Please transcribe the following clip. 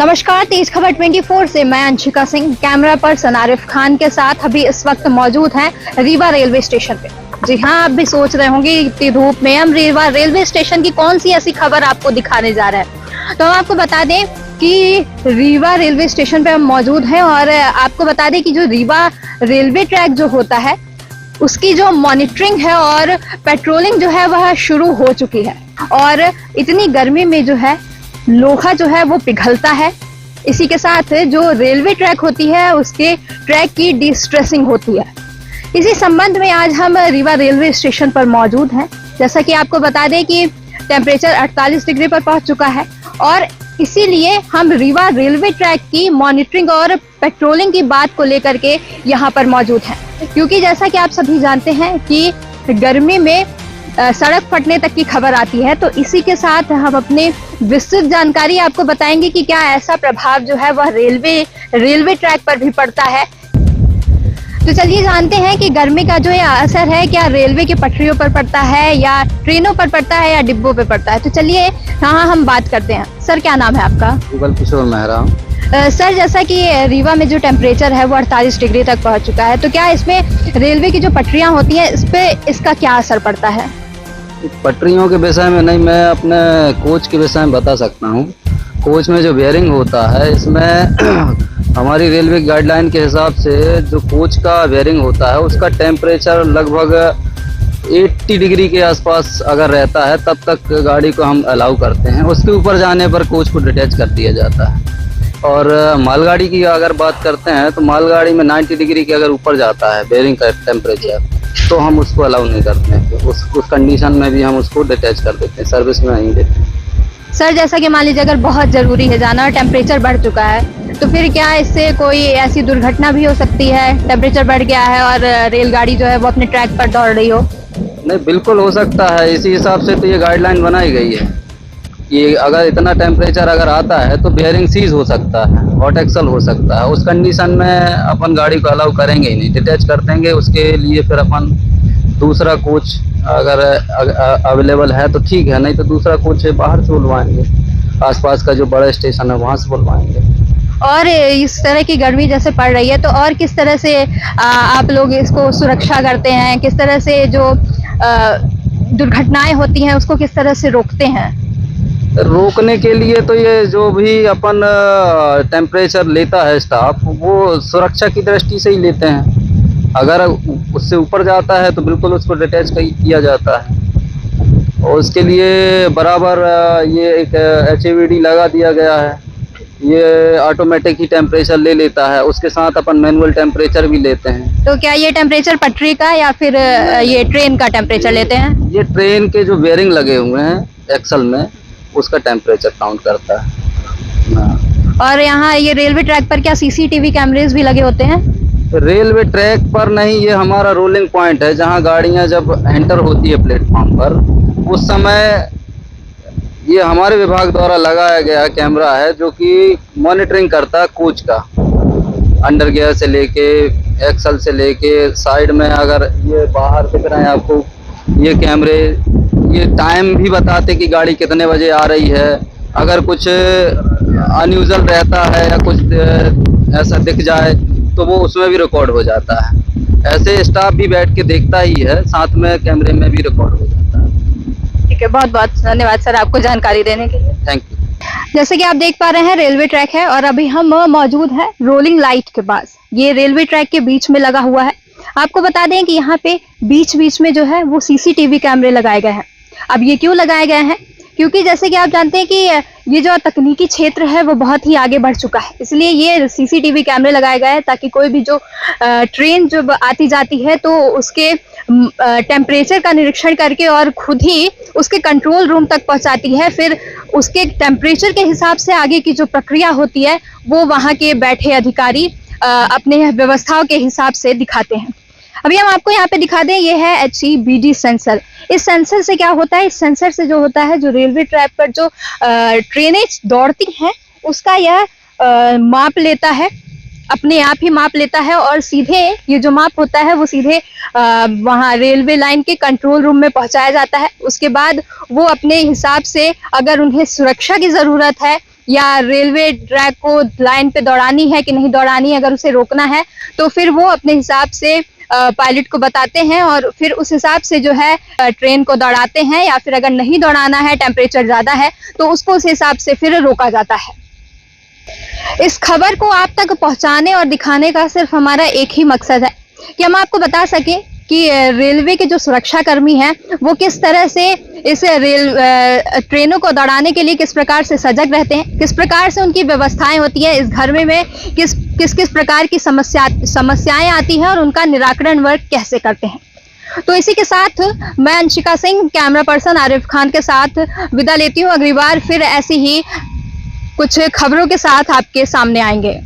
नमस्कार, तेज खबर 24 से मैं अंशिका सिंह, कैमरा पर्सन आरिफ खान के साथ अभी इस वक्त मौजूद हैं रीवा रेलवे स्टेशन पे। जी हाँ, आप भी सोच रहे होंगे इतनी धूप में हम रीवा रेलवे स्टेशन की कौन सी ऐसी खबर आपको दिखाने जा रहे हैं। तो हम आपको बता दें कि रीवा रेलवे स्टेशन पे हम मौजूद हैं और आपको बता दें कि जो रीवा रेलवे ट्रैक जो होता है उसकी जो मॉनिटरिंग है और पेट्रोलिंग जो है वह शुरू हो चुकी है। और इतनी गर्मी में जो है लोहा जो है वो पिघलता है। इसी के साथ जो रेलवे ट्रैक होती है उसके ट्रैक की डिस्ट्रेसिंग होती है। इसी संबंध में आज हम रीवा रेलवे स्टेशन पर मौजूद हैं। जैसा कि आपको बता दें कि टेम्परेचर 48 डिग्री पर पहुंच चुका है और इसीलिए हम रीवा रेलवे ट्रैक की मॉनिटरिंग और पेट्रोलिंग की बात को लेकर के यहाँ पर मौजूद हैं। क्योंकि जैसा कि आप सभी जानते हैं कि गर्मी में सड़क फटने तक की खबर आती है, तो इसी के साथ हम अपने विस्तृत जानकारी आपको बताएंगे कि क्या ऐसा प्रभाव जो है वह रेलवे ट्रैक पर भी पड़ता है। तो चलिए जानते हैं कि गर्मी का जो ये असर है क्या रेलवे की पटरियों पर पड़ता है या ट्रेनों पर पड़ता है या डिब्बों पर पड़ता है। तो चलिए यहाँ हम बात करते हैं। सर, क्या नाम है आपका? गूगल किशोर मेहरा। सर, जैसा कि रीवा में जो टेम्परेचर है वो 48 डिग्री तक पहुंच चुका है, तो क्या इसमें रेलवे की जो पटरियां होती हैं इस पे इसका क्या असर पड़ता है? पटरियों के विषय में नहीं, मैं अपने कोच के विषय में बता सकता हूँ। कोच में जो बेयरिंग होता है इसमें हमारी रेलवे गाइडलाइन के हिसाब से जो कोच का बेयरिंग होता है उसका टेम्परेचर लगभग 80 डिग्री के आसपास अगर रहता है तब तक गाड़ी को हम अलाउ करते हैं। उसके ऊपर जाने पर कोच को डिटैच कर दिया जाता है। और मालगाड़ी की अगर बात करते हैं तो मालगाड़ी में 90 डिग्री के अगर ऊपर जाता है बेयरिंग का टेम्परेचर तो हम उसको अलाउ नहीं करते हैं। तो उस कंडीशन में भी हम उसको डिटैच कर देते हैं, सर्विस में नहीं देते हैं। सर, जैसा कि मान लीजिए अगर बहुत ज़रूरी है जाना और टेम्परेचर बढ़ चुका है तो फिर क्या इससे कोई ऐसी दुर्घटना भी हो सकती है? टेम्परेचर बढ़ गया है और रेलगाड़ी जो है वो अपने ट्रैक पर दौड़ रही हो। नहीं, बिल्कुल हो सकता है। इसी हिसाब से तो ये गाइडलाइन बनाई गई है कि अगर इतना टेम्परेचर अगर आता है तो बेयरिंग सीज हो सकता है, हॉट एक्सल हो सकता है। उस कंडीशन में अपन गाड़ी को अलाउ करेंगे ही नहीं, डिटैच कर देंगे। उसके लिए फिर अपन दूसरा कोच अगर अवेलेबल है तो ठीक है, नहीं तो दूसरा कोच बाहर से बुलवाएंगे, आसपास का जो बड़ा स्टेशन है वहाँ से बुलवाएंगे। और इस तरह की गर्मी जैसे पड़ रही है तो और किस तरह से आप लोग इसको सुरक्षा करते हैं? किस तरह से जो दुर्घटनाएं होती हैं उसको किस तरह से रोकते हैं? रोकने के लिए तो ये जो भी अपन टेम्परेचर लेता है स्टाफ, वो सुरक्षा की दृष्टि से ही लेते हैं। अगर उससे ऊपर जाता है तो बिल्कुल उसको डिटैच किया जाता है और उसके लिए बराबर ये एक HAVD लगा दिया गया है। ये ऑटोमेटिक ही टेम्परेचर ले लेता है, उसके साथ अपन मैनुअल टेम्परेचर भी लेते हैं। तो क्या ये टेम्परेचर पटरी का या फिर ये ट्रेन का टेम्परेचर लेते हैं? ये ट्रेन के जो बेयरिंग लगे हुए हैं एक्सल में उसका टेम्परेचर काउंट करता है। और यहाँ ये रेलवे ट्रैक पर क्या CCTV कैमरेज भी लगे होते हैं? रेलवे ट्रैक पर नहीं, ये हमारा रोलिंग पॉइंट है जहाँ गाड़ियाँ जब एंटर होती है प्लेटफॉर्म पर उस समय ये हमारे विभाग द्वारा लगाया गया कैमरा है जो कि मॉनिटरिंग करता है कोच का, अंडर गियर से लेके एक्सल से लेके साइड में। अगर ये बाहर दिख रहे हैं आपको ये कैमरे, ये टाइम भी बताते कि गाड़ी कितने बजे आ रही है। अगर कुछ अनयूजुअल रहता है या कुछ ऐसा दिख जाए तो वो उसमें भी रिकॉर्ड हो जाता है। ऐसे स्टाफ भी बैठ के देखता ही है, साथ में कैमरे में भी रिकॉर्ड हो जाता है। ठीक है, बहुत बहुत धन्यवाद सर आपको जानकारी देने के लिए। Thank you. जैसे कि आप देख पा रहे हैं रेलवे ट्रैक है और अभी हम मौजूद है रोलिंग लाइट के पास। ये रेलवे ट्रैक के बीच में लगा हुआ है। आपको बता दें कि यहाँ पे बीच बीच में जो है वो CCTV कैमरे लगाए गए हैं। अब ये क्यों लगाए गए हैं? क्योंकि जैसे कि आप जानते हैं कि ये जो तकनीकी क्षेत्र है वो बहुत ही आगे बढ़ चुका है, इसलिए ये CCTV कैमरे लगाए गए हैं ताकि कोई भी जो ट्रेन जब आती जाती है तो उसके टेम्परेचर का निरीक्षण करके और खुद ही उसके कंट्रोल रूम तक पहुंचाती है। फिर उसके टेम्परेचर के हिसाब से आगे की जो प्रक्रिया होती है वो वहाँ के बैठे अधिकारी अपने व्यवस्थाओं के हिसाब से दिखाते हैं। अभी हम आपको यहाँ पे दिखा दें, ये है HEVD सेंसर। इस सेंसर से क्या होता है? इस सेंसर से जो होता है, जो रेलवे ट्रैक पर जो ट्रेनें दौड़ती हैं उसका यह माप लेता है, अपने आप ही माप लेता है और सीधे ये जो माप होता है वो सीधे वहाँ रेलवे लाइन के कंट्रोल रूम में पहुंचाया जाता है। उसके बाद वो अपने हिसाब से अगर उन्हें सुरक्षा की ज़रूरत है या रेलवे ट्रैक को लाइन पे दौड़ानी है कि नहीं दौड़ानी है, अगर उसे रोकना है तो फिर वो अपने हिसाब से पायलट को बताते हैं और फिर उस हिसाब से जो है ट्रेन को दौड़ाते हैं, या फिर अगर नहीं दौड़ाना है, टेम्परेचर ज़्यादा है तो उसको उस हिसाब से फिर रोका जाता है। इस खबर को आप तक पहुंचाने और दिखाने का सिर्फ हमारा एक ही मकसद है कि हम आपको बता सकें कि रेलवे के जो सुरक्षा कर्मी हैं वो किस तरह से इस ट्रेनों को दौड़ाने के लिए किस प्रकार से सजग रहते हैं, किस प्रकार से उनकी व्यवस्थाएं होती है, इस घर में किस प्रकार की समस्याएं आती हैं और उनका निराकरण वर्ग कैसे करते हैं। तो इसी के साथ मैं अंशिका सिंह, कैमरा पर्सन आरिफ खान के साथ विदा लेती हूँ। अगली बार फिर ऐसी ही कुछ खबरों के साथ आपके सामने आएंगे।